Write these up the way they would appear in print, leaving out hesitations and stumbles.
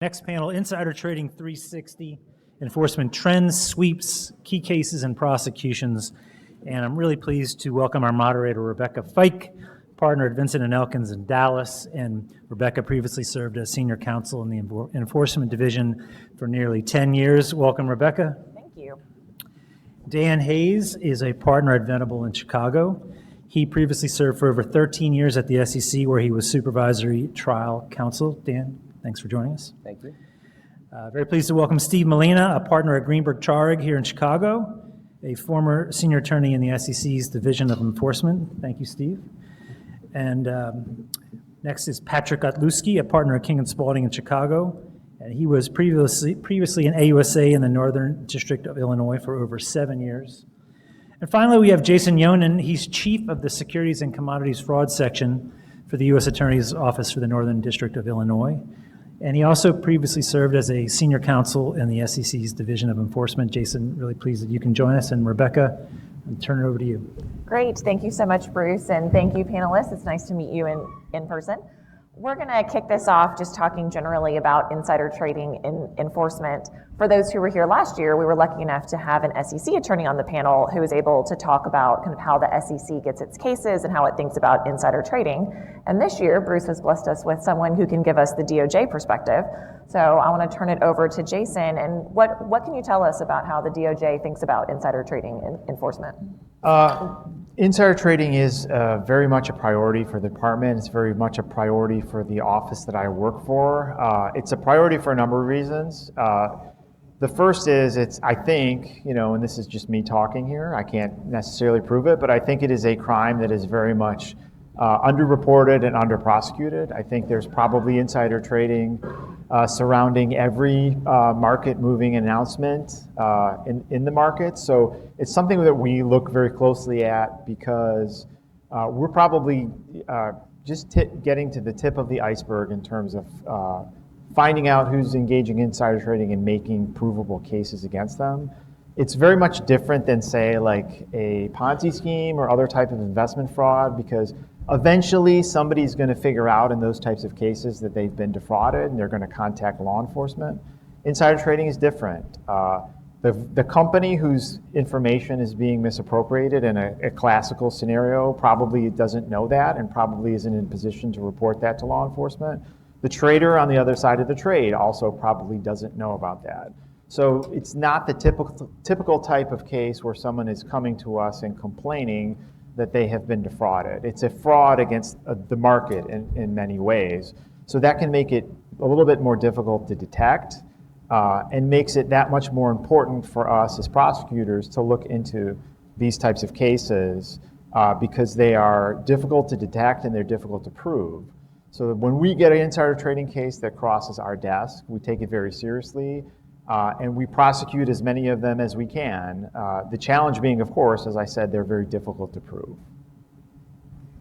Next panel, Insider Trading 360, Enforcement Trends, Sweeps, Key Cases, and Prosecutions. And I'm really pleased to welcome our moderator, Rebecca Fike, partner at Vinson and Elkins in Dallas. And Rebecca previously served as senior counsel in the Enforcement Division for nearly 10 years. Welcome, Rebecca. Thank you. Dan Hayes is a partner at Venable in Chicago. He previously served for over 13 years at the SEC, where he was supervisory trial counsel. Dan, thanks for joining us. Thank you. Very pleased to welcome Steve Malina, a partner at Greenberg Traurig here in Chicago, a former senior attorney in the SEC's Division of Enforcement. Thank you, Steve. And next is Patrick Otlewski, a partner at King & Spalding in Chicago. And he was previously in AUSA in the Northern District of Illinois for over 7 years. And finally, we have Jason Yonan. He's chief of the Securities and Commodities Fraud Section for the U.S. Attorney's Office for the Northern District of Illinois. And he also previously served as a senior counsel in the SEC's Division of Enforcement. Jason, really pleased that you can join us. And Rebecca, I'll turn it over to you. Great. Thank you so much, Bruce. And thank you, panelists. It's nice to meet you in person. We're going to kick this off just talking generally about insider trading in enforcement. For those who were here last year, we were lucky enough to have an SEC attorney on the panel who was able to talk about kind of how the SEC gets its cases and how it thinks about insider trading. And this year, Bruce has blessed us with someone who can give us the DOJ perspective. So I want to turn it over to Jason. And what can you tell us about how the DOJ thinks about insider trading in enforcement? Insider trading is very much a priority for the department. It's very much a priority for the office that I work for. It's a priority for a number of reasons. The first is I think, and this is just me talking here, I can't necessarily prove it, but I think it is a crime that is very much underreported and under-prosecuted. I think there's probably insider trading surrounding every market-moving announcement in the market. So it's something that we look very closely at because we're probably just getting to the tip of the iceberg in terms of finding out who's engaging in insider trading and making provable cases against them. It's very much different than, say, like a Ponzi scheme or other type of investment fraud, because eventually somebody's going to figure out in those types of cases that they've been defrauded and they're going to contact law enforcement. Insider trading is different. The company whose information is being misappropriated in a classical scenario probably doesn't know that and probably isn't in position to report that to law enforcement. The trader on the other side of the trade also probably doesn't know about that. So it's not the typical type of case where someone is coming to us and complaining that they have been defrauded. It's a fraud against the market in many ways. So that can make it a little bit more difficult to detect and makes it that much more important for us as prosecutors to look into these types of cases because they are difficult to detect and they're difficult to prove. So when we get an insider trading case that crosses our desk, we take it very seriously and we prosecute as many of them as we can. The challenge being, of course, as I said, they're very difficult to prove.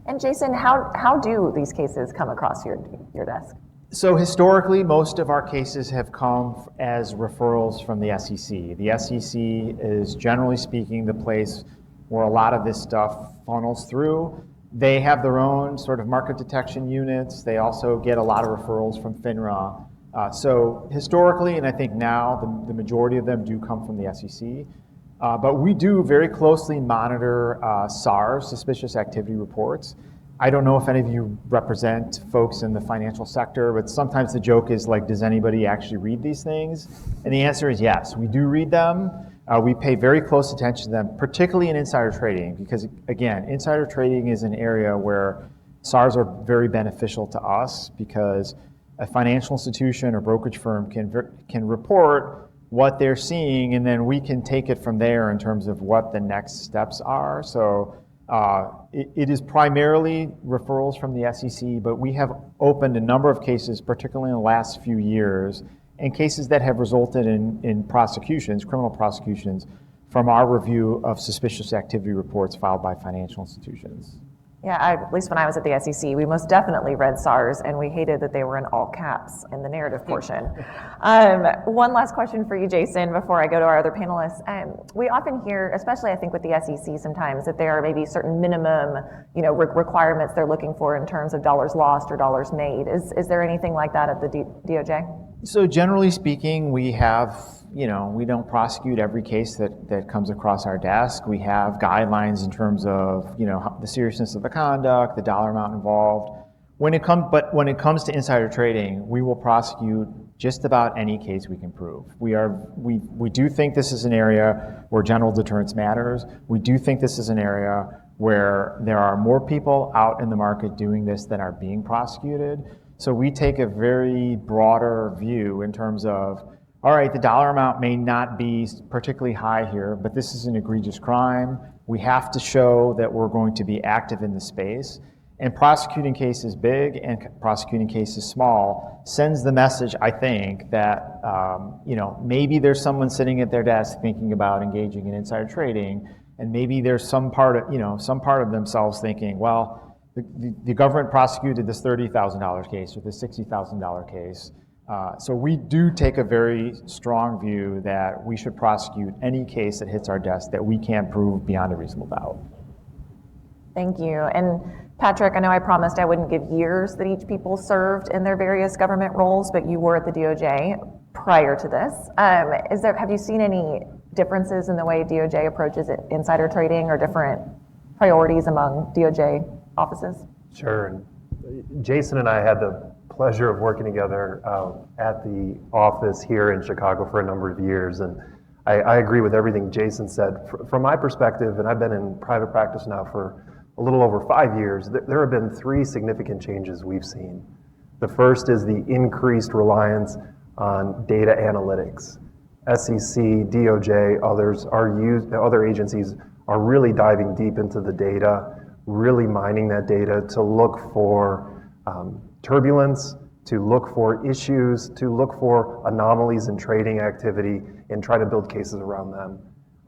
And Jason, how do these cases come across your desk? So historically, most of our cases have come as referrals from the SEC. The SEC is, generally speaking, the place where a lot of this stuff funnels through. They have their own sort of market detection units. They also get a lot of referrals from FINRA. So historically, and I think now, the majority of them do come from the SEC. But we do very closely monitor SARs, suspicious activity reports. I don't know if any of you represent folks in the financial sector, but sometimes the joke is like, does anybody actually read these things? And the answer is yes, we do read them. We pay very close attention to them, particularly in insider trading, because again, insider trading is an area where SARs are very beneficial to us because a financial institution or brokerage firm can report what they're seeing, and then we can take it from there in terms of what the next steps are. So it is primarily referrals from the SEC, but we have opened a number of cases, particularly in the last few years, and cases that have resulted in prosecutions, criminal prosecutions, from our review of suspicious activity reports filed by financial institutions. Yeah, at least when I was at the SEC, we most definitely read SARs, and we hated that they were in all caps in the narrative portion. One last question for you, Jason, before I go to our other panelists. We often hear, especially I think with the SEC sometimes, that there are maybe certain minimum requirements they're looking for in terms of dollars lost or dollars made. Is there anything like that at the DOJ? So generally speaking, we have, we don't prosecute every case that comes across our desk. We have guidelines in terms of, the seriousness of the conduct, the dollar amount involved. When it comes to insider trading, we will prosecute just about any case we can prove. We do think this is an area where general deterrence matters. We do think this is an area where there are more people out in the market doing this than are being prosecuted. So we take a very broader view in terms of, all right, the dollar amount may not be particularly high here, but this is an egregious crime. We have to show that we're going to be active in the space. And prosecuting cases big and prosecuting cases small sends the message, I think, that maybe there's someone sitting at their desk thinking about engaging in insider trading, and maybe there's some part of themselves thinking, well, the government prosecuted this $30,000 case or this $60,000 case. So we do take a very strong view that we should prosecute any case that hits our desk that we can't prove beyond a reasonable doubt. Thank you. And Patrick, I know I promised I wouldn't give years that each people served in their various government roles, but you were at the DOJ prior to this. Have you seen any differences in the way DOJ approaches insider trading or different priorities among DOJ offices? Sure. And Jason and I had the pleasure of working together at the office here in Chicago for a number of years. And I agree with everything Jason said. From my perspective, and I've been in private practice now for a little over 5 years, there have been 3 significant changes we've seen. The first is the increased reliance on data analytics. SEC, DOJ, other agencies are really diving deep into the data, really mining that data to look for turbulence, to look for issues, to look for anomalies in trading activity and try to build cases around them.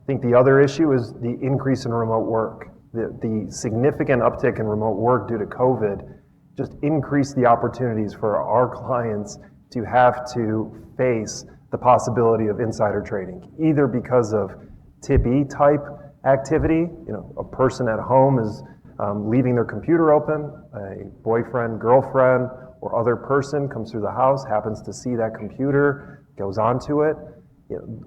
I think the other issue is the increase in remote work. The significant uptick in remote work due to COVID just increased the opportunities for our clients to have to face the possibility of insider trading, either because of tip-E type activity, a person at home is leaving their computer open, a boyfriend, girlfriend, or other person comes through the house, happens to see that computer, goes onto it.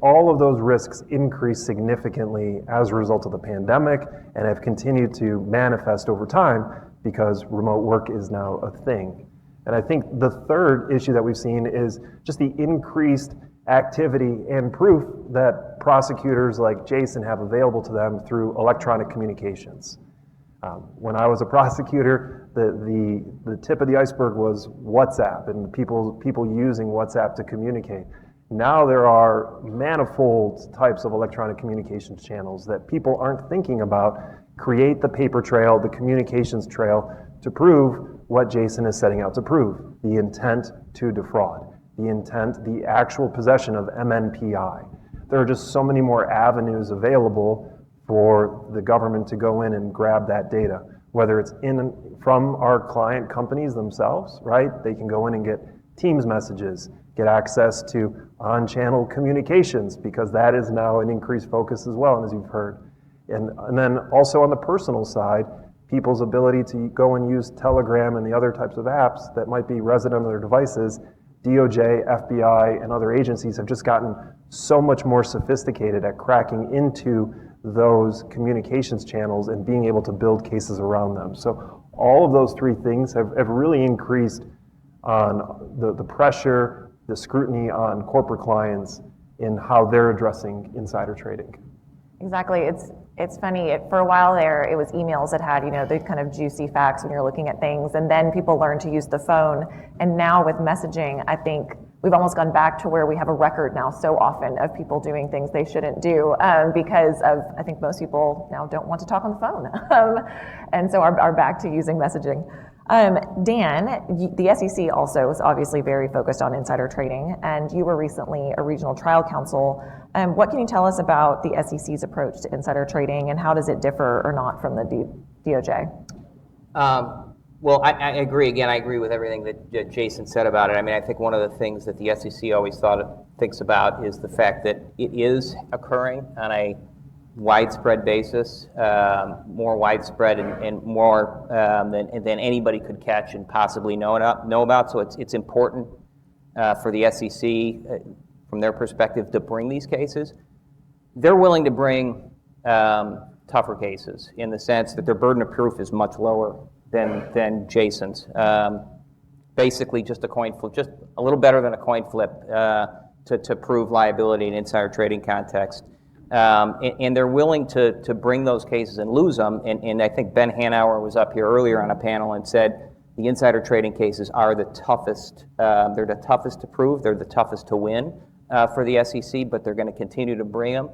All of those risks increase significantly as a result of the pandemic and have continued to manifest over time because remote work is now a thing. And I think the third issue that we've seen is just the increased activity and proof that prosecutors like Jason have available to them through electronic communications. When I was a prosecutor, the tip of the iceberg was WhatsApp and people using WhatsApp to communicate. Now there are manifold types of electronic communications channels that people aren't thinking about. Create the paper trail, the communications trail to prove what Jason is setting out to prove, the intent to defraud, the actual possession of MNPI. There are just so many more avenues available for the government to go in and grab that data, whether it's from our client companies themselves, right? They can go in and get Teams messages, get access to on-channel communications, because that is now an increased focus as well, as you've heard. And then also on the personal side, people's ability to go and use Telegram and the other types of apps that might be resident on their devices. DOJ, FBI, and other agencies have just gotten so much more sophisticated at cracking into those communications channels and being able to build cases around them. So all of those 3 things have really increased on the pressure, the scrutiny on corporate clients in how they're addressing insider trading. Exactly. It's funny. For a while there, it was emails that had, the kind of juicy facts when you're looking at things, and then people learned to use the phone. And now with messaging, I think we've almost gone back to where we have a record now so often of people doing things they shouldn't do because of, I think most people now don't want to talk on the phone. And so are back to using messaging. Dan, the SEC also is obviously very focused on insider trading, and you were recently a regional trial counsel. What can you tell us about the SEC's approach to insider trading, and how does it differ or not from the DOJ? Well, I agree. Again, I agree with everything that Jason said about it. I mean, I think one of the things that the SEC always thinks about is the fact that it is occurring on a widespread basis, more widespread and more than anybody could catch and possibly know about. So it's important for the SEC, from their perspective, to bring these cases. They're willing to bring tougher cases in the sense that their burden of proof is much lower than Jason's. Basically, just a coin flip, just a little better than a coin flip to prove liability in insider trading context. And they're willing to bring those cases and lose them. And I think Ben Hanauer was up here earlier on a panel and said the insider trading cases are the toughest. They're the toughest to prove. They're the toughest to win for the SEC, but they're going to continue to bring them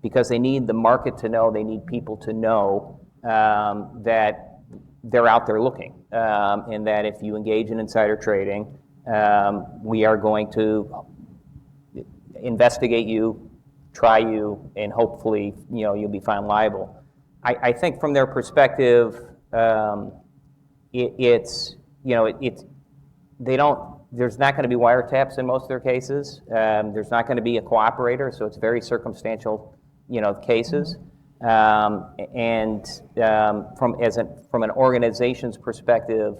because they need the market to know, they need people to know that they're out there looking, and that if you engage in insider trading, we are going to investigate you, try you, and hopefully, you'll be found liable. I think from their perspective, there's not going to be wiretaps in most of their cases. There's not going to be a cooperator, so it's very circumstantial, cases. From an organization's perspective,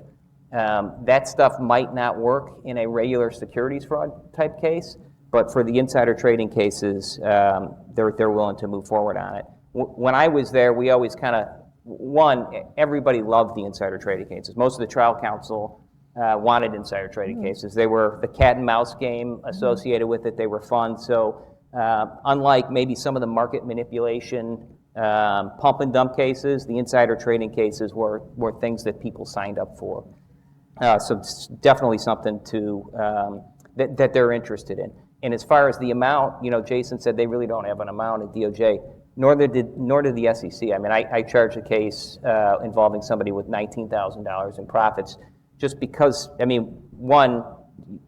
that stuff might not work in a regular securities fraud type case, but for the insider trading cases, they're willing to move forward on it. When I was there, we always everybody loved the insider trading cases. Most of the trial counsel wanted insider trading cases. They were the cat and mouse game associated with it. They were fun. So unlike maybe some of the market manipulation pump and dump cases, the insider trading cases were things that people signed up for. So it's definitely something that they're interested in. And as far as the amount, Jason said they really don't have an amount at DOJ, nor did the SEC. I mean, I charged a case involving somebody with $19,000 in profits, just because, one,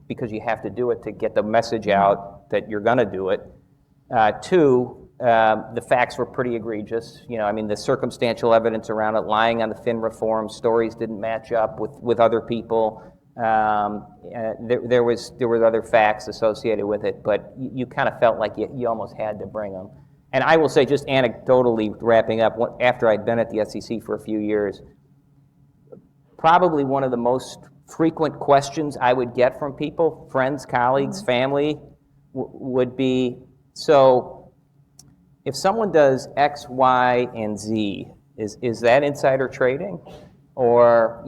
because you have to do it to get the message out that you're going to do it. Two, the facts were pretty egregious. The circumstantial evidence around it, lying on the FINRA form, stories didn't match up with other people. There were other facts associated with it, but you kind of felt like you almost had to bring them. And I will say, just anecdotally wrapping up, after I'd been at the SEC for a few years, probably one of the most frequent questions I would get from people, friends, colleagues, family, would be, so if someone does X, Y, and Z, is that insider trading? Or,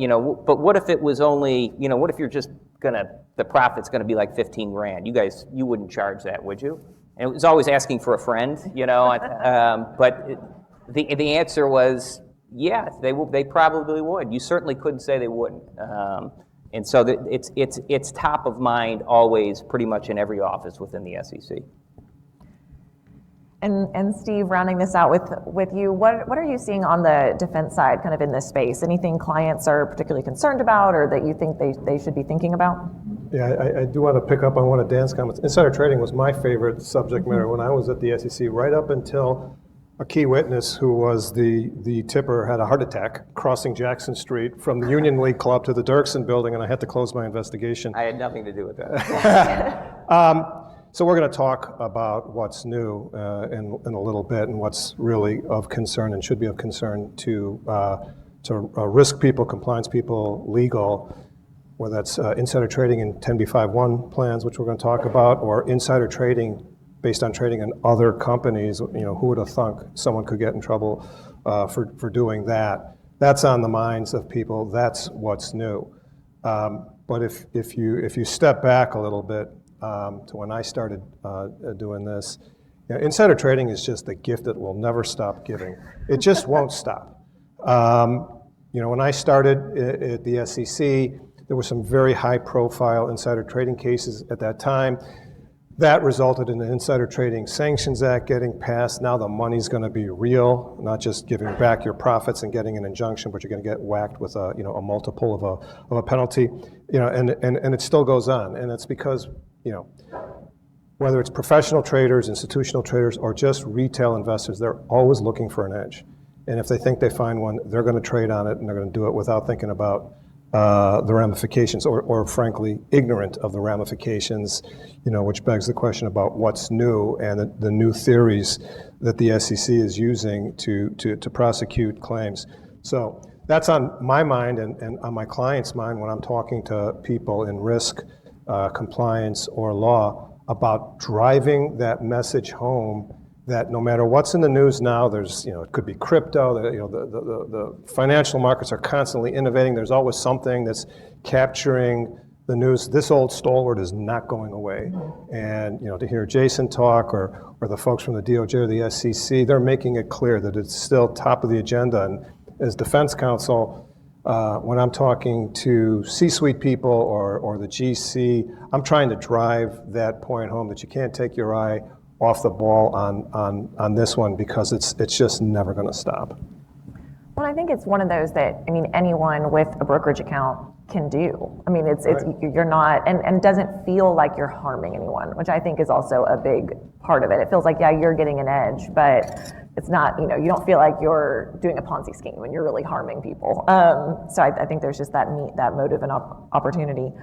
but what if it was only, what if you're just the profit's gonna be like 15 grand? You wouldn't charge that, would you? And it was always asking for a friend, but the answer was, yeah, they probably would. You certainly couldn't say they wouldn't. And so it's top of mind always, pretty much in every office within the SEC. And Steve, rounding this out with you, what are you seeing on the defense side, kind of in this space? Anything clients are particularly concerned about, or that you think they should be thinking about? Yeah, I do want to pick up on one of Dan's comments. Insider trading was my favorite subject matter when I was at the SEC, right up until a key witness who was the tipper had a heart attack crossing Jackson Street from the Union League Club to the Dirksen building, and I had to close my investigation. I had nothing to do with that. So we're going to talk about what's new in a little bit, and what's really of concern and should be of concern to risk people, compliance people, legal, whether that's insider trading in 10b5-1 plans, which we're going to talk about, or insider trading based on trading in other companies. Who would have thunk someone could get in trouble for doing that? That's on the minds of people. That's what's new. But if you step back a little bit to when I started doing this, insider trading is just a gift that will never stop giving. It just won't stop. When I started at the SEC, there were some very high-profile insider trading cases at that time. That resulted in the Insider Trading Sanctions Act getting passed. Now the money's going to be real, not just giving back your profits and getting an injunction, but you're going to get whacked with a multiple of a penalty. And it still goes on, and it's because whether it's professional traders, institutional traders, or just retail investors, they're always looking for an edge. And if they think they find one, they're going to trade on it, and they're going to do it without thinking about the ramifications, or frankly, ignorant of the ramifications, which begs the question about what's new and the new theories that the SEC is using to prosecute claims. So that's on my mind and on my client's mind when I'm talking to people in risk, compliance or law about driving that message home that no matter what's in the news now, there's, it could be crypto, the financial markets are constantly innovating. There's always something that's capturing the news. This old stalwart is not going away. And, to hear Jason talk or the folks from the DOJ or the SEC, they're making it clear that it's still top of the agenda. And as defense counsel, when I'm talking to C-suite people or the GC, I'm trying to drive that point home that you can't take your eye off the ball on this one because it's just never going to stop. Well, I think it's one of those that, anyone with a brokerage account can do. It's you're not, and it doesn't feel like you're harming anyone, which I think is also a big part of it. It feels like, yeah, you're getting an edge, but it's not, you don't feel like you're doing a Ponzi scheme and you're really harming people. So I think there's just that motive and opportunity.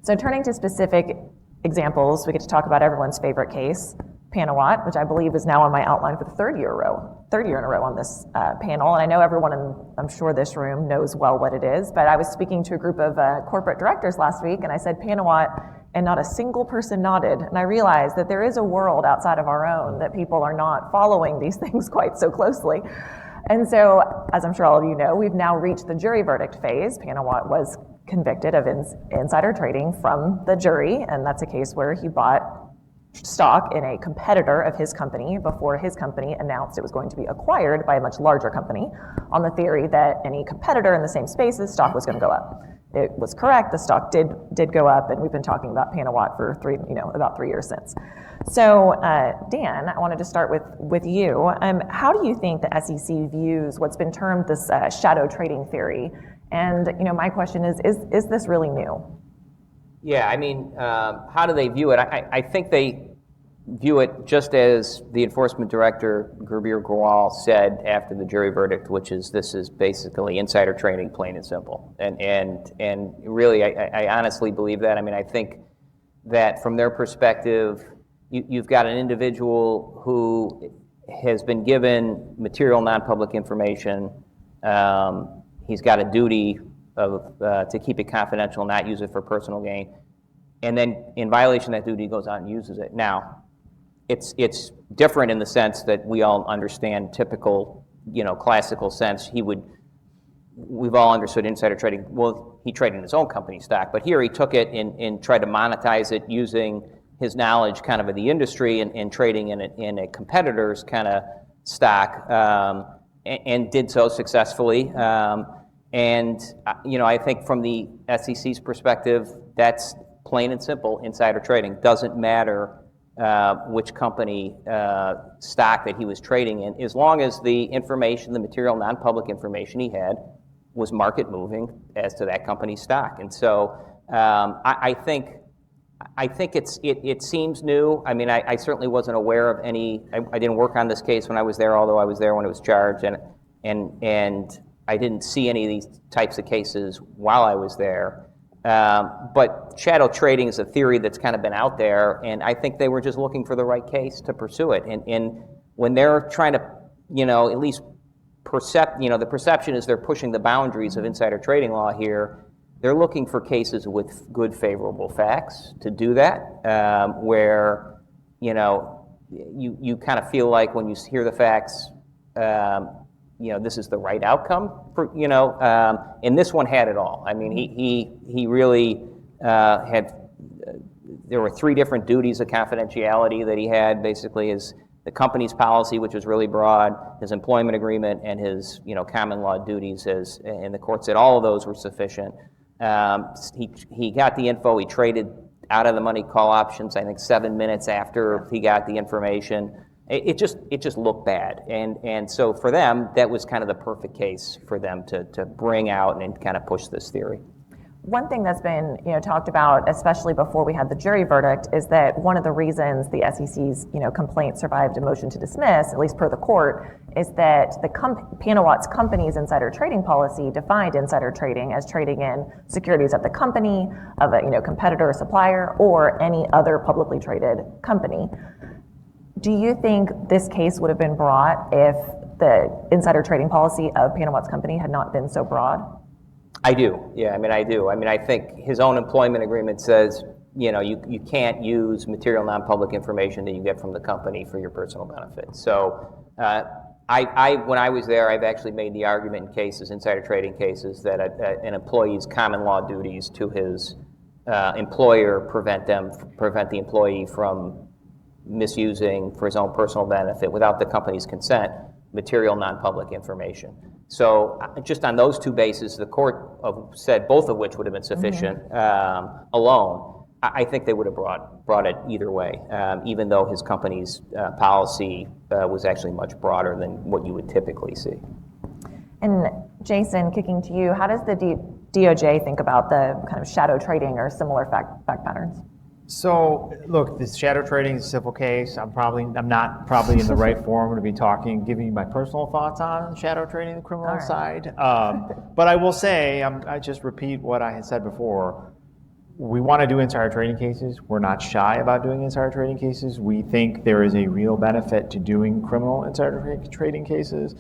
So turning to specific examples, we get to talk about everyone's favorite case, Panawat, which I believe is now on my outline for the third year in a row on this panel. And I know everyone in, I'm sure, this room knows well what it is, but I was speaking to a group of corporate directors last week, and I said Panawat, and not a single person nodded. And I realized that there is a world outside of our own that people are not following these things quite so closely. And so, as I'm sure all of you know, we've now reached the jury verdict phase. Panawat was convicted of insider trading from the jury, and that's a case where he bought stock in a competitor of his company before his company announced it was going to be acquired by a much larger company on the theory that any competitor in the same space, the stock was going to go up. It was correct, the stock did go up, and we've been talking about Panawat for about 3 years since. So Dan, I wanted to start with you. How do you think the SEC views what's been termed this shadow trading theory? And my question is this really new? Yeah, how do they view it? I think they view it just as the enforcement director, Gurbir Grawal, said after the jury verdict, which is this is basically insider trading, plain and simple. And really, I honestly believe that. I think that from their perspective, you've got an individual who has been given material non-public information. He's got a duty to keep it confidential, not use it for personal gain. And then in violation of that duty, he goes out and uses it. Now, it's different in the sense that we all understand typical, classical sense. We've all understood insider trading. Well, he traded in his own company stock, but here he took it and tried to monetize it using his knowledge kind of the industry and trading in a competitor's kind of stock, and did so successfully. And I think from the SEC's perspective, that's plain and simple insider trading. Doesn't matter which company stock that he was trading in, as long as the information, the material non-public information he had was market moving as to that company's stock. And so I think it seems new. I certainly wasn't aware of any. I didn't work on this case when I was there, although I was there when it was charged, and I didn't see any of these types of cases while I was there. But shadow trading is a theory that's kind of been out there, and I think they were just looking for the right case to pursue it. And when they're trying to, at least the perception is they're pushing the boundaries of insider trading law here. They're looking for cases with good, favorable facts to do that, where, you kind of feel like when you hear the facts, this is the right outcome for, and this one had it all. He really had, there were 3 different duties of confidentiality that he had, basically the company's policy, which was really broad, his employment agreement, and his, common law duties, and the court said all of those were sufficient. He got the info, he traded out of the money call options, I think 7 minutes after he got the information. It just looked bad, and so for them, that was kind of the perfect case for them to bring out and kind of push this theory. One thing that's been talked about, especially before we had the jury verdict, is that one of the reasons the SEC's complaint survived a motion to dismiss, at least per the court, is that the Panawat's company's insider trading policy defined insider trading as trading in securities of the company, of a competitor or supplier, or any other publicly traded company. Do you think this case would have been brought if the insider trading policy of Panawat's company had not been so broad? I do. Yeah, I do. I think his own employment agreement says, you can't use material non-public information that you get from the company for your personal benefit. So when I was there, I've actually made the argument in cases, insider trading cases, that an employee's common law duties to his employer prevent the employee from misusing for his own personal benefit without the company's consent material non-public information. So just on those two bases, the court said both of which would have been sufficient alone. I think they would have brought it either way, even though his company's policy was actually much broader than what you would typically see. And Jason, kicking to you, how does the DOJ think about the kind of shadow trading or similar fact patterns? So, look, this shadow trading is a civil case. I'm not probably in the right forum to be giving you my personal thoughts on shadow trading, the criminal side. But I will say, I just repeat what I had said before. We want to do insider trading cases. We're not shy about doing insider trading cases. We think there is a real benefit to doing criminal insider trading cases.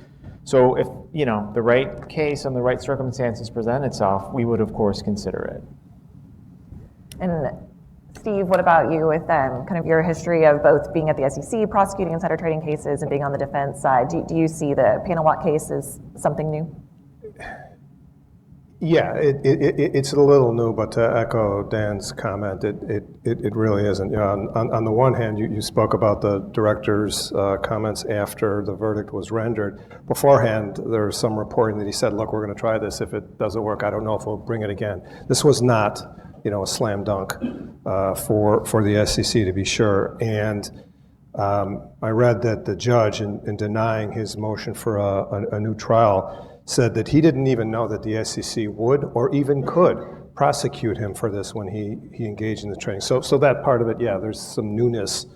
So if, the right case and the right circumstances present itself, we would, of course, consider it. And Steve, what about you with kind of your history of both being at the SEC, prosecuting insider trading cases, and being on the defense side? Do you see the Panel Watt case as something new? Yeah, it's a little new, but to echo Dan's comment, it really isn't. On the one hand, you spoke about the director's comments after the verdict was rendered. Beforehand, there was some reporting that he said, look, we're going to try this. If it doesn't work, I don't know if we'll bring it again. This was not a slam dunk for the SEC, to be sure. And I read that the judge, in denying his motion for a new trial, said that he didn't even know that the SEC would or even could prosecute him for this when he engaged in the training. So that part of it, yeah, there's some newness,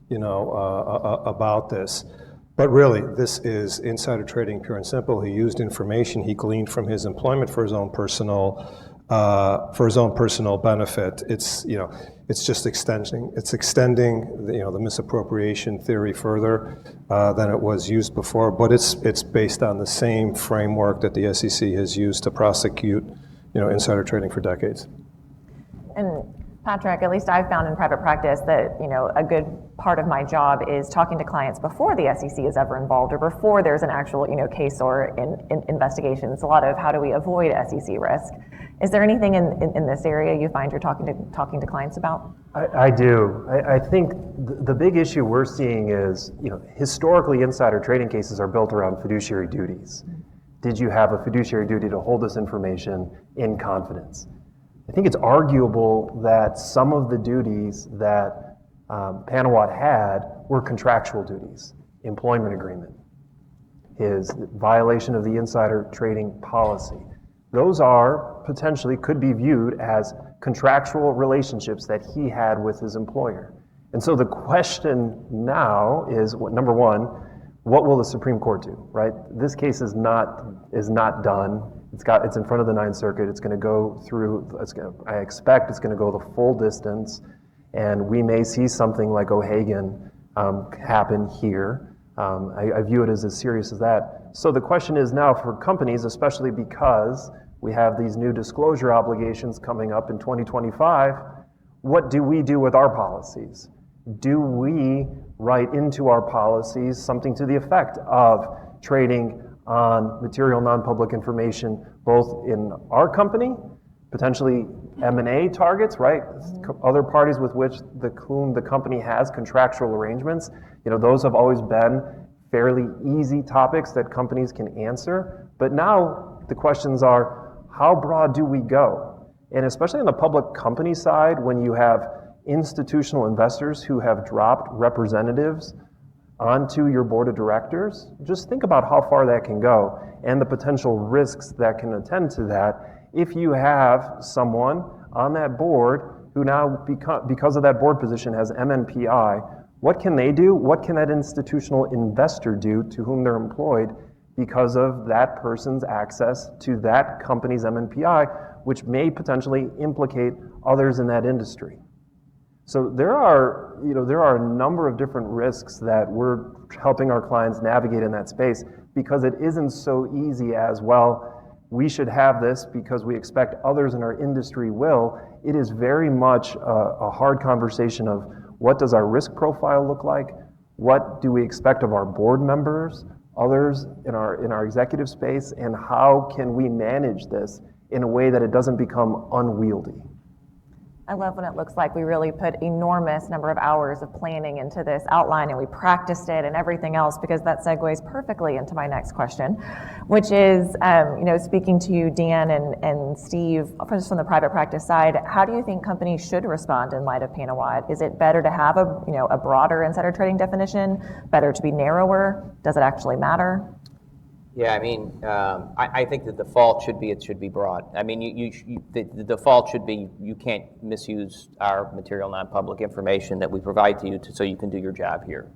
about this. But really, this is insider trading, pure and simple. He used information he gleaned from his employment for his own personal benefit. It's just extending the misappropriation theory further than it was used before. But it's based on the same framework that the SEC has used to prosecute insider trading for decades. And Patrick, at least I've found in private practice that a good part of my job is talking to clients before the SEC is ever involved or before there's an actual case or investigation. It's a lot of how do we avoid SEC risk. Is there anything in this area you find you're talking to clients about? I do. I think the big issue we're seeing is, historically insider trading cases are built around fiduciary duties. Did you have a fiduciary duty to hold this information in confidence? I think it's arguable that some of the duties that Panawat had were contractual duties, employment agreement, his violation of the insider trading policy. Those potentially could be viewed as contractual relationships that he had with his employer. And so the question now is, number one, what will the Supreme Court do, right? This case is not done. It's in front of the Ninth Circuit. It's going to go through, I expect it's going to go the full distance, and we may see something like O'Hagan happen here. I view it as serious as that. So the question is now for companies, especially because we have these new disclosure obligations coming up in 2025, what do we do with our policies? Do we write into our policies something to the effect of trading on material non-public information, both in our company, potentially M&A targets, right? Other parties with whom the company has contractual arrangements. Those have always been fairly easy topics that companies can answer. But now the questions are, how broad do we go? And especially on the public company side, when you have institutional investors who have dropped representatives onto your board of directors, just think about how far that can go and the potential risks that can attend to that if you have someone on that board who now, because of that board position, has MNPI. What can they do? What can that institutional investor do to whom they're employed because of that person's access to that company's MNPI, which may potentially implicate others in that industry? So there are a number of different risks that we're helping our clients navigate in that space because it isn't so easy as, well, we should have this because we expect others in our industry will. It is very much a hard conversation of what does our risk profile look like? What do we expect of our board members, others in our executive space, and how can we manage this in a way that it doesn't become unwieldy? I love when it looks like we really put enormous number of hours of planning into this outline and we practiced it and everything else, because that segues perfectly into my next question, which is, speaking to you, Dan and Steve, just from the private practice side, how do you think companies should respond in light of Panawat? Is it better to have a broader insider trading definition, better to be narrower? Does it actually matter? Yeah, I think the default should be it should be broad. The default should be you can't misuse our material non-public information that we provide to you so you can do your job here.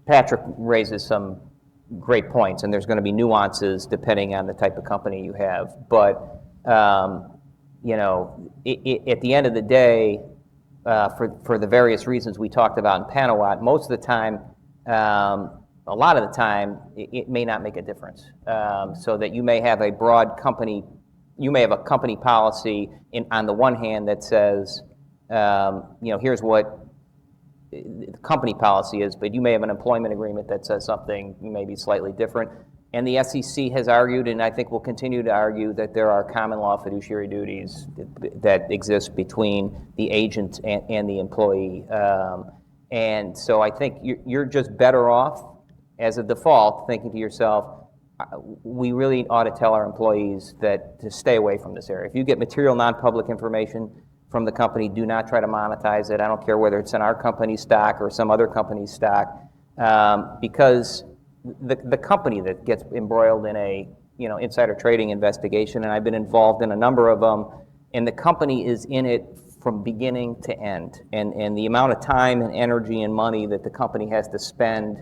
Patrick raises some great points, and there's going to be nuances depending on the type of company you have. But at the end of the day, for the various reasons we talked about in Panawat, most of the time. A lot of the time, it may not make a difference. So that you may have a broad company, you may have a company policy on the one hand that says, here's what the company policy is, but you may have an employment agreement that says something maybe slightly different. And the SEC has argued, and I think will continue to argue, that there are common law fiduciary duties that exist between the agent and the employee. And so I think you're just better off, as a default, thinking to yourself, we really ought to tell our employees that to stay away from this area. If you get material non-public information from the company, do not try to monetize it. I don't care whether it's in our company's stock or some other company's stock, because the company that gets embroiled in a insider trading investigation, and I've been involved in a number of them, and the company is in it from beginning to end, and the amount of time and energy and money that the company has to spend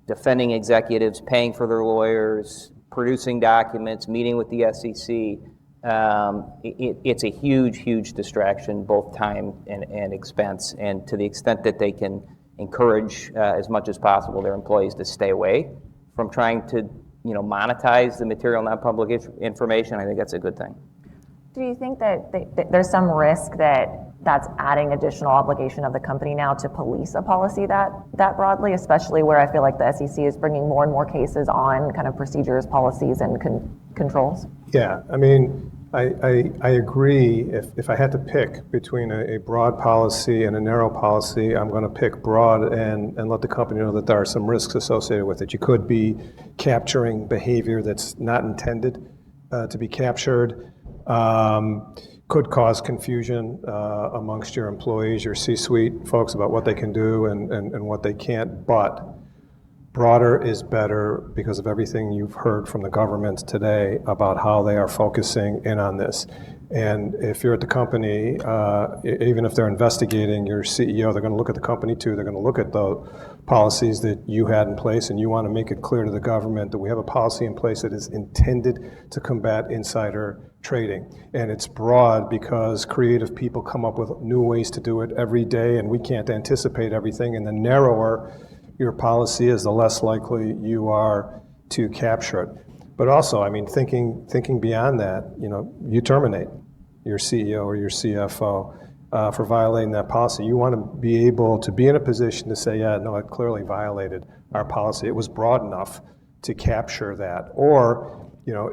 defending executives, paying for their lawyers, producing documents, meeting with the SEC, it's a huge, huge distraction, both time and expense. And to the extent that they can encourage as much as possible their employees to stay away from trying to monetize the material non-public information, I think that's a good thing. Do you think that there's some risk that's adding additional obligation of the company now to police a policy that broadly, especially where I feel like the SEC is bringing more and more cases on kind of procedures, policies, and controls? Yeah, I agree. If I had to pick between a broad policy and a narrow policy, I'm going to pick broad and let the company know that there are some risks associated with it. You could be capturing behavior that's not intended to be captured. Could cause confusion amongst your employees, your C-suite folks, about what they can do and what they can't. But broader is better because of everything you've heard from the government today about how they are focusing in on this. And if you're at the company, even if they're investigating your CEO, they're going to look at the company too. They're going to look at the policies that you had in place, and you want to make it clear to the government that we have a policy in place that is intended to combat insider trading. And it's broad because creative people come up with new ways to do it every day, and we can't anticipate everything. And the narrower your policy is, the less likely you are to capture it. But also, thinking beyond that, you terminate your CEO or your CFO for violating that policy. You want to be able to be in a position to say, yeah, no, it clearly violated our policy. It was broad enough to capture that. Or,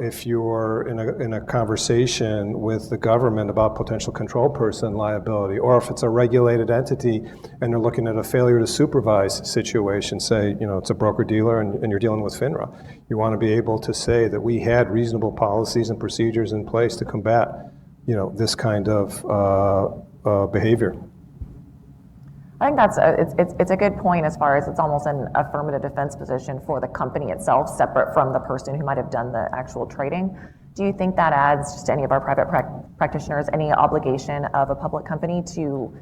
if you're in a conversation with the government about potential control person liability, or if it's a regulated entity and they're looking at a failure to supervise situation, say, it's a broker-dealer and you're dealing with FINRA, you want to be able to say that we had reasonable policies and procedures in place to combat, this kind of behavior. I think it's a good point as far as it's almost an affirmative defense position for the company itself, separate from the person who might have done the actual trading. Do you think that adds just to any of our private practitioners any obligation of a public company to,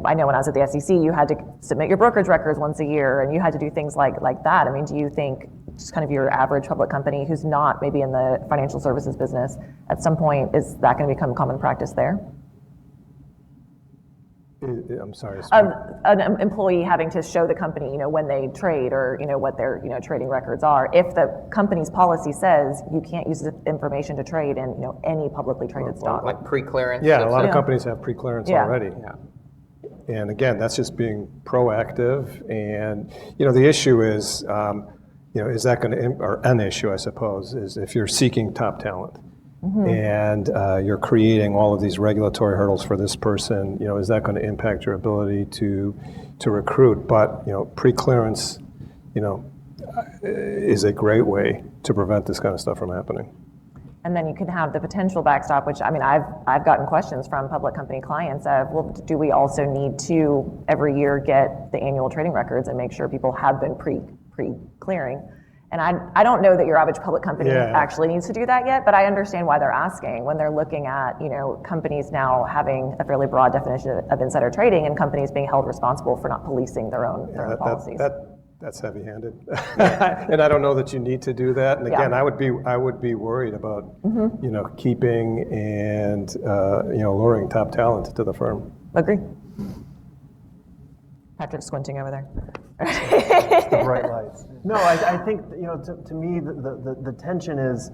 I know when I was at the SEC, you had to submit your brokerage records once a year, and you had to do things like that. Do you think just kind of your average public company who's not maybe in the financial services business, at some point, is that going to become common practice there? I'm sorry. An employee having to show the company, when they trade or, what their, trading records are. If the company's policy says you can't use this information to trade in, any publicly traded stock. Like pre-clearance? Yeah, a lot of Yeah. companies have pre-clearance Yeah. already. Yeah. And again, that's just being proactive. And, the issue is, is that going to, or an issue, I suppose, is if you're seeking top talent and you're creating all of these regulatory hurdles for this person, is that going to impact your ability to recruit? But, pre-clearance, is a great way to prevent this kind of stuff from happening. And then you can have the potential backstop, which, I've gotten questions from public company clients of, well, do we also need to every year get the annual trading records and make sure people have been pre-clearing? And I don't know that your average public company actually needs to do that yet, but I understand why they're asking when they're looking at, companies now having a fairly broad definition of insider trading and companies being held responsible for not policing their own policies. That's heavy-handed, and I don't know that you need to do that. And again, I would be worried about keeping and luring top talent to the firm. Agree. Patrick's squinting over there. The bright lights. No, I think to me the tension is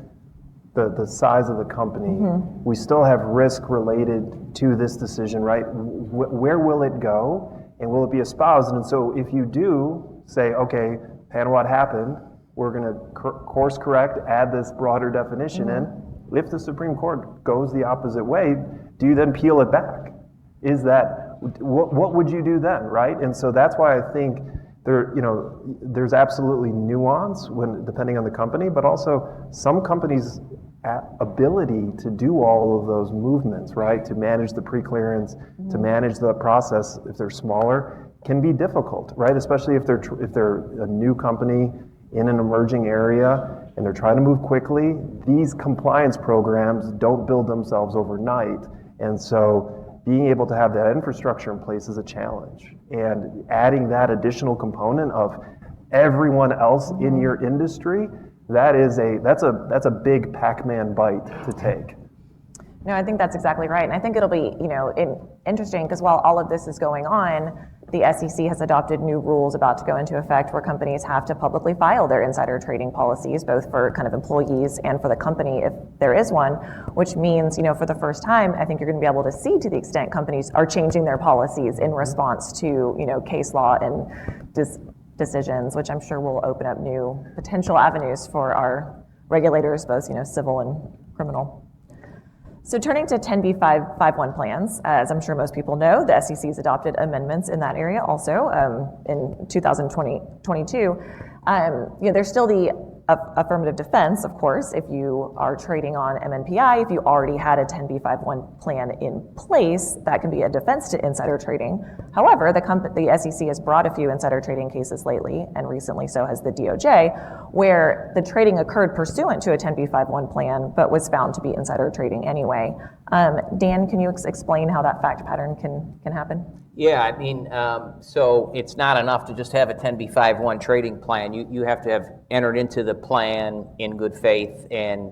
the size of the company. We still have risk related to this decision, right? Where will it go, and will it be espoused? And so if you do say, okay, panel, what happened? We're going to course correct, add this broader definition in. If the Supreme Court goes the opposite way, do you then peel it back? Is that what would you do then, right? And so that's why I think there's absolutely nuance depending on the company, but also some companies' ability to do all of those movements, right? To manage the pre-clearance, to manage the process if they're smaller, can be difficult, right? Especially if they're a new company in an emerging area and they're trying to move quickly. These compliance programs don't build themselves overnight, and so being able to have that infrastructure in place is a challenge. And adding that additional component of everyone else in your industry, that's a big Pac-Man bite to take. No, I think that's exactly right. And I think it'll be, interesting because while all of this is going on, the SEC has adopted new rules about to go into effect where companies have to publicly file their insider trading policies, both for kind of employees and for the company if there is one, which means, for the first time, I think you're going to be able to see to the extent companies are changing their policies in response to, case law and decisions, which I'm sure will open up new potential avenues for our regulators, both, civil and criminal. So turning to 10b5-1 plans, as I'm sure most people know, the SEC has adopted amendments in that area also in 2022. There's still the affirmative defense, of course, if you are trading on MNPI, if you already had a 10b5-1 plan in place, that can be a defense to insider trading. However, the SEC has brought a few insider trading cases lately, and recently so has the DOJ, where the trading occurred pursuant to a 10b5-1 plan, but was found to be insider trading anyway. Dan, can you explain how that fact pattern can happen? Yeah, so it's not enough to just have a 10b5-1 trading plan. You have to have entered into the plan in good faith and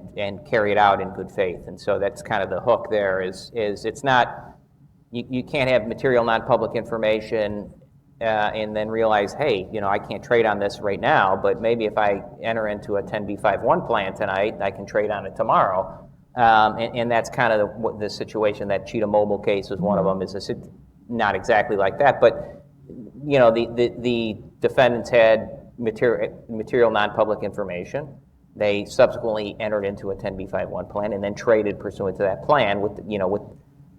carry it out in good faith. And so that's kind of the hook there is it's not, you can't have material non-public information and then realize, hey, I can't trade on this right now, but maybe if I enter into a 10b5-1 plan tonight, I can trade on it tomorrow. And that's kind of the situation. That Cheetah Mobile case was one of them. Not exactly like that, but the defendants had material non-public information. They subsequently entered into a 10b5-1 plan and then traded pursuant to that plan.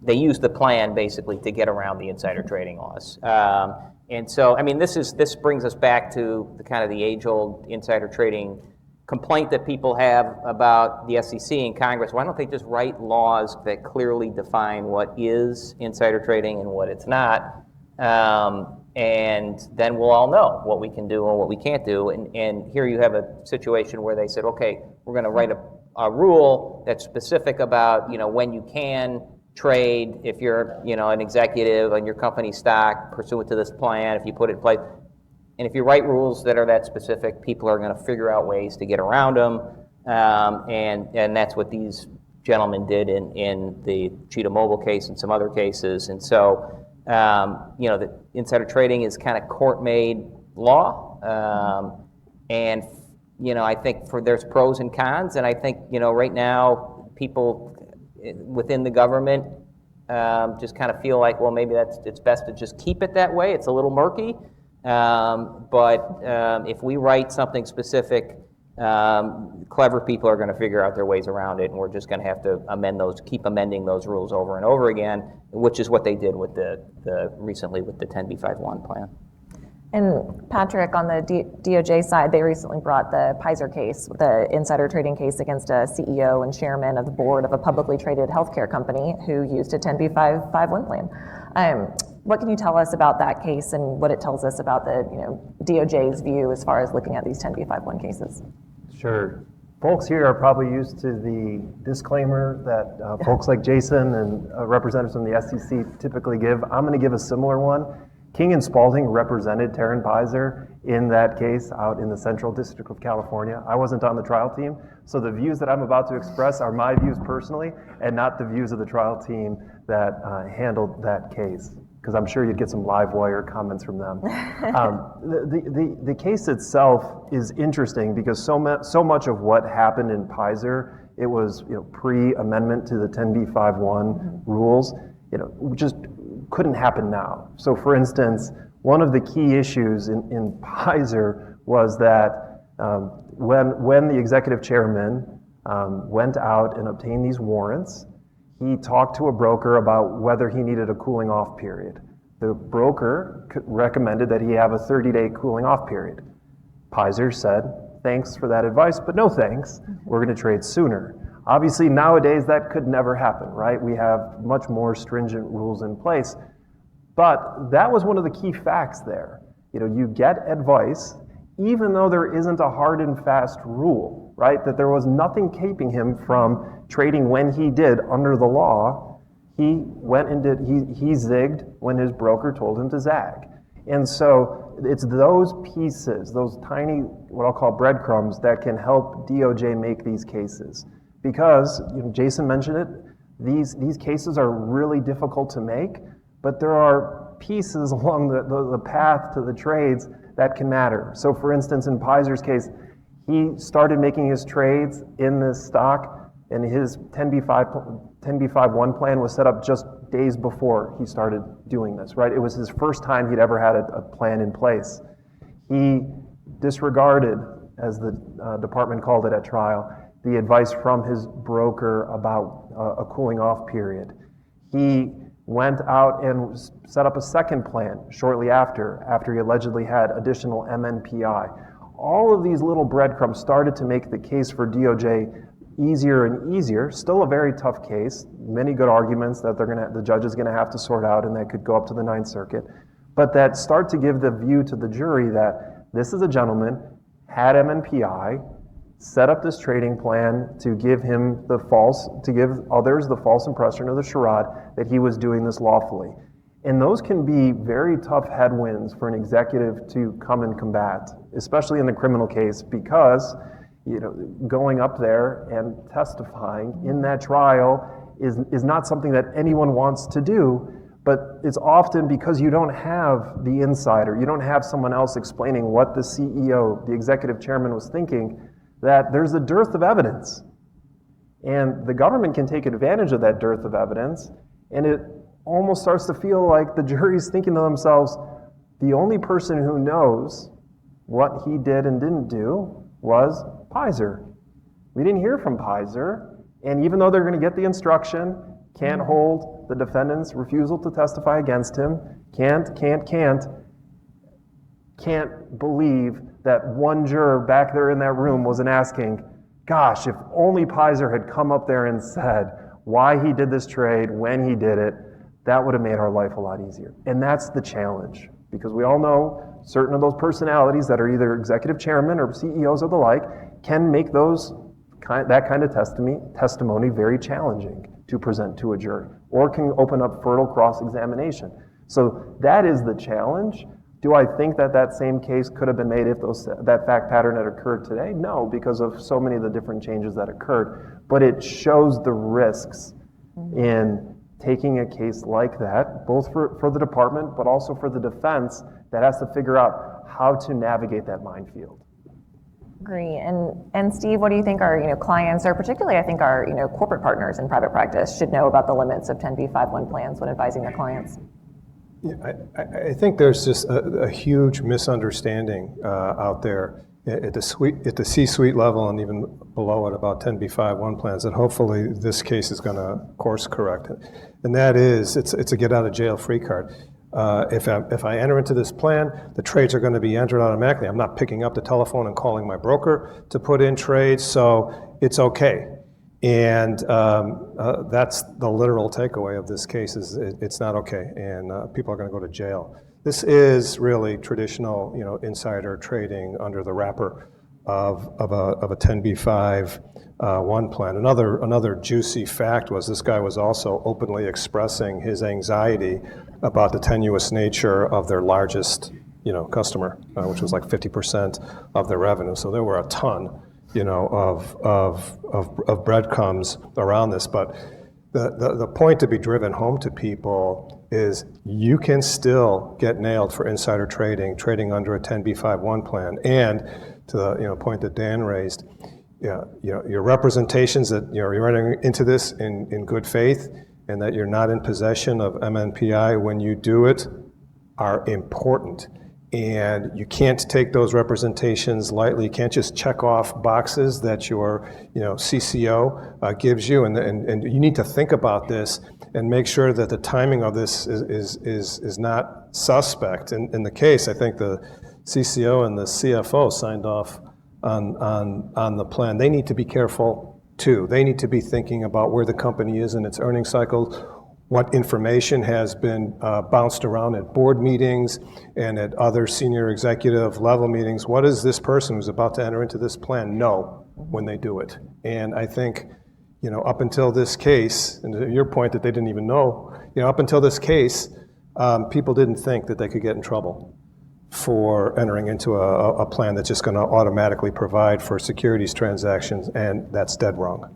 They used the plan basically to get around the insider trading laws. And so, this brings us back to the kind of the age-old insider trading complaint that people have about the SEC and Congress. Why don't they just write laws that clearly define what is insider trading and what it's not? And then we'll all know what we can do and what we can't do. And here you have a situation where they said, okay, we're going to write a rule that's specific about when you can trade if you're an executive on your company stock pursuant to this plan, if you put it in place. And if you write rules that are that specific, people are going to figure out ways to get around them. And that's what these gentlemen did in the Cheetah Mobile case and some other cases. And so that insider trading is kind of court-made law. And, I think there's pros and cons, and I think, right now, people within the government just kind of feel like, well, maybe it's best to just keep it that way. It's a little murky. But if we write something specific, clever people are going to figure out their ways around it, and we're just going to have to keep amending those rules over and over again, which is what they did with recently with the 10b5-1 plan. And Patrick, on the DOJ side, they recently brought the Pizer case, the insider trading case against a CEO and chairman of the board of a publicly traded healthcare company who used a 10b5-1 plan. What can you tell us about that case and what it tells us about the DOJ's view as far as looking at these 10b5-1 cases? Sure. Folks here are probably used to the disclaimer that folks like Jason and representatives from the SEC typically give. I'm going to give a similar one. King and Spalding represented Taryn Pizer in that case out in the Central District of California. I wasn't on the trial team, so the views that I'm about to express are my views personally and not the views of the trial team that handled that case, because I'm sure you'd get some live wire comments from them. The case itself is interesting because so much of what happened in Pizer, it was pre-amendment to the 10b5-1 rules, just couldn't happen now. So for instance, one of the key issues in Pizer was that when the executive chairman went out and obtained these warrants, he talked to a broker about whether he needed a cooling off period. The broker recommended that he have a 30-day cooling off period. Pizer said, thanks for that advice, but no thanks. We're going to trade sooner. Obviously, nowadays, that could never happen, right? We have much more stringent rules in place. But that was one of the key facts there. You get advice, even though there isn't a hard and fast rule, right? That there was nothing keeping him from trading when he did under the law. He went and he zigged when his broker told him to zag. And so it's those pieces, those tiny, what I'll call breadcrumbs, that can help DOJ make these cases. Because, Jason mentioned it, these cases are really difficult to make, but there are pieces along the path to the trades that can matter. So for instance, in Pizer's case, he started making his trades in this stock, and his 10b5-1 plan was set up just days before he started doing this, right? It was his first time he'd ever had a plan in place. He disregarded, as the department called it at trial, the advice from his broker about a cooling off period. He went out and set up a second plan shortly after he allegedly had additional MNPI. All of these little breadcrumbs started to make the case for DOJ easier and easier. Still a very tough case. Many good arguments that the judge is going to have to sort out, and that could go up to the Ninth Circuit. But that start to give the view to the jury that this is a gentleman, had MNPI, set up this trading plan to give others the false impression or the charade that he was doing this lawfully. And those can be very tough headwinds for an executive to come and combat, especially in the criminal case, because going up there and testifying in that trial is not something that anyone wants to do, but it's often because you don't have the insider, you don't have someone else explaining what the CEO, the executive chairman, was thinking, that there's a dearth of evidence. And the government can take advantage of that dearth of evidence, and it almost starts to feel like the jury's thinking to themselves, the only person who knows what he did and didn't do was Pizer. We didn't hear from Pizer, and even though they're going to get the instruction, can't hold the defendant's refusal to testify against him, can't believe that one juror back there in that room wasn't asking, gosh, if only Pizer had come up there and said why he did this trade, when he did it, that would have made our life a lot easier. And that's the challenge, because we all know certain of those personalities that are either executive chairman or CEOs or the like can make that kind of testimony very challenging to present to a jury, or can open up fertile cross-examination. So that is the challenge. Do I think that same case could have been made if that fact pattern had occurred today? No, because of so many of the different changes that occurred. But it shows the risks in taking a case like that, both for the department, but also for the defense that has to figure out how to navigate that minefield. Agree. And Steve, what do you think our clients, or particularly I think our corporate partners in private practice, should know about the limits of 10b5-1 plans when advising their clients? Yeah, I think there's just a huge misunderstanding out there at the C-suite level and even below it about 10b5-1 plans that hopefully this case is going to course correct. And that is, it's a get out of jail free card. If I enter into this plan, the trades are going to be entered automatically. I'm not picking up the telephone and calling my broker to put in trades, so it's okay. And that's the literal takeaway of this case is it's not okay, and people are going to go to jail. This is really traditional, insider trading under the wrapper of a 10b5-1 plan. Another juicy fact was this guy was also openly expressing his anxiety about the tenuous nature of their largest, customer, which was like 50% of their revenue. So there were a ton, of breadcrumbs around this. But the point to be driven home to people is you can still get nailed for insider trading under a 10b5-1 plan. And to the point that Dan raised, your representations that you're running into this in good faith and that you're not in possession of MNPI when you do it are important. And you can't take those representations lightly. You can't just check off boxes that your CCO gives you. And you need to think about this and make sure that the timing of this is not suspect. In the case, I think the CCO and the CFO signed off on the plan. They need to be careful too. They need to be thinking about where the company is in its earnings cycle, what information has been bounced around at board meetings and at other senior executive level meetings. What does this person who's about to enter into this plan know when they do it? And I think, up until this case, and to your point that they didn't even know, up until this case, people didn't think that they could get in trouble for entering into a plan that's just going to automatically provide for securities transactions, and that's dead wrong.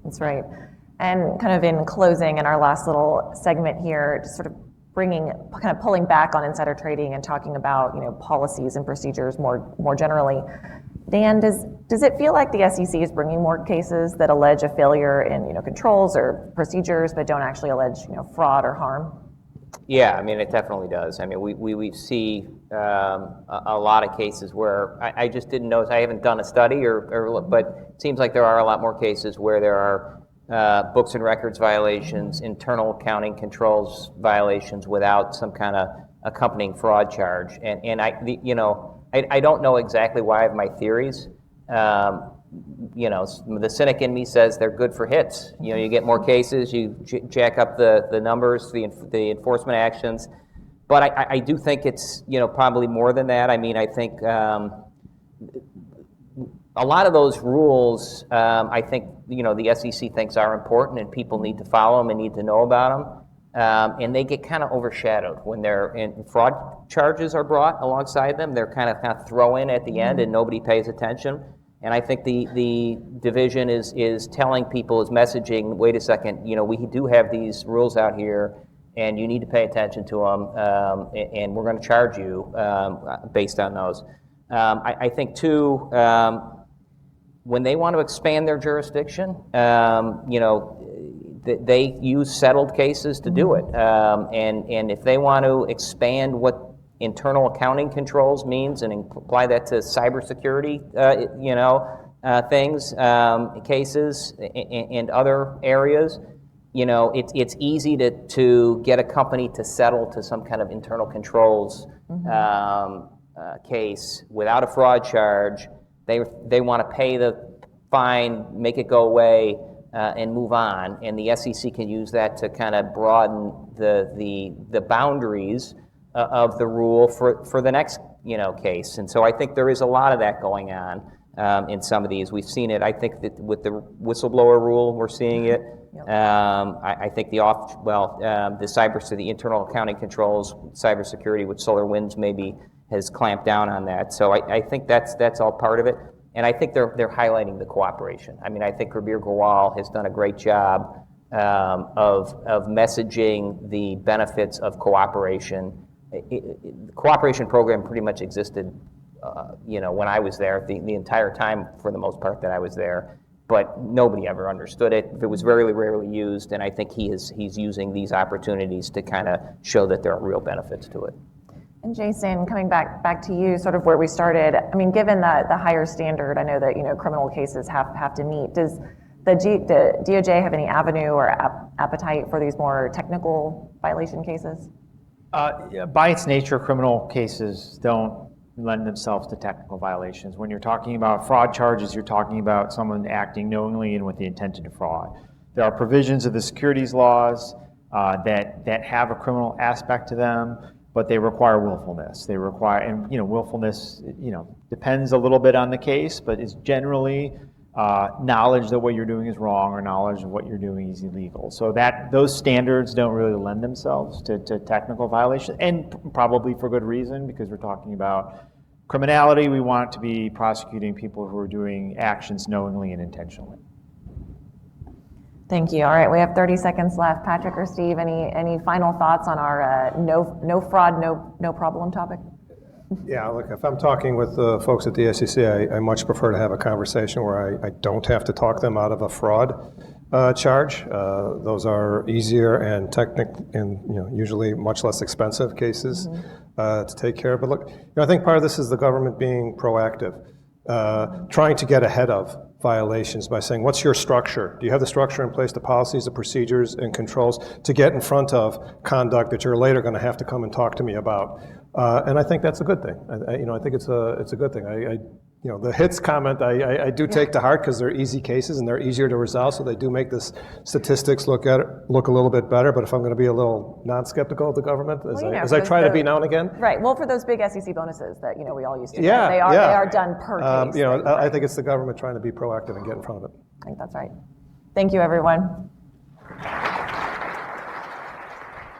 That's right. And kind of in closing, in our last little segment here, just sort of pulling back on insider trading and talking about policies and procedures more generally. Dan, does it feel like the SEC is bringing more cases that allege a failure in controls or procedures, but don't actually allege fraud or harm? Yeah, it definitely does. We see a lot of cases where I just didn't know. I haven't done a study, but it seems like there are a lot more cases where there are books and records violations, internal accounting controls violations without some kind of accompanying fraud charge. And I don't know exactly why I have my theories. The cynic in me says they're good for hits. You get more cases, you jack up the numbers, the enforcement actions. But I do think it's probably more than that. I think a lot of those rules, I think the SEC thinks are important and people need to follow them and need to know about them. And they get kind of overshadowed when fraud charges are brought alongside them. They're kind of throw in at the end and nobody pays attention. And I think the division is telling people, is messaging, wait a second, we do have these rules out here and you need to pay attention to them, and we're going to charge you based on those. I think too, when they want to expand their jurisdiction, they use settled cases to do it. And if they want to expand what internal accounting controls means and apply that to cybersecurity, things, cases, and other areas, it's easy to get a company to settle to some kind of internal controls case without a fraud charge. They want to pay the fine, make it go away, and move on. And the SEC can use that to kind of broaden the boundaries of the rule for the next case. And so I think there is a lot of that going on in some of these. We've seen it. I think that with the whistleblower rule, we're seeing it. Yep. I think the internal accounting controls, cybersecurity with SolarWinds maybe has clamped down on that. So I think that's all part of it. And I think they're highlighting the cooperation. I think Rabir Gowal has done a great job of messaging the benefits of cooperation. The cooperation program pretty much existed, when I was there, the entire time for the most part that I was there, but nobody ever understood it. It was very rarely used, and I think he's using these opportunities to kind of show that there are real benefits to it. And Jason, coming back to you, sort of where we started, I mean, given the higher standard, I know that, criminal cases have to meet. Does the DOJ have any avenue or appetite for these more technical violation cases? By its nature, criminal cases don't lend themselves to technical violations. When you're talking about fraud charges, you're talking about someone acting knowingly and with the intent to defraud. There are provisions of the securities laws that have a criminal aspect to them, but they require willfulness. They require, and willfulness, depends a little bit on the case, but it's generally knowledge that what you're doing is wrong or knowledge of what you're doing is illegal. So those standards don't really lend themselves to technical violation, and probably for good reason, because we're talking about criminality. We want to be prosecuting people who are doing actions knowingly and intentionally. Thank you. All right, we have 30 seconds left. Patrick or Steve, any final thoughts on our no fraud, no problem topic? Yeah, look, if I'm talking with the folks at the SEC, I much prefer to have a conversation where I don't have to talk them out of a fraud charge. Those are easier and usually much less expensive cases to take care of. But look, I think part of this is the government being proactive, trying to get ahead of violations by saying, what's your structure? Do you have the structure in place, the policies, the procedures, and controls to get in front of conduct that you're later going to have to come and talk to me about? And I think that's a good thing. I think it's a good thing. The hits comment I do take to heart because they're easy cases and they're easier to resolve, so they do make the statistics look a little bit better. But if I'm going to be a little non-skeptical of the government, as I try to be now and again, right? Well, for those big SEC bonuses that we all used to, they are done per case. I think it's the government trying to be proactive and get in front of it. I think that's right. Thank you, everyone.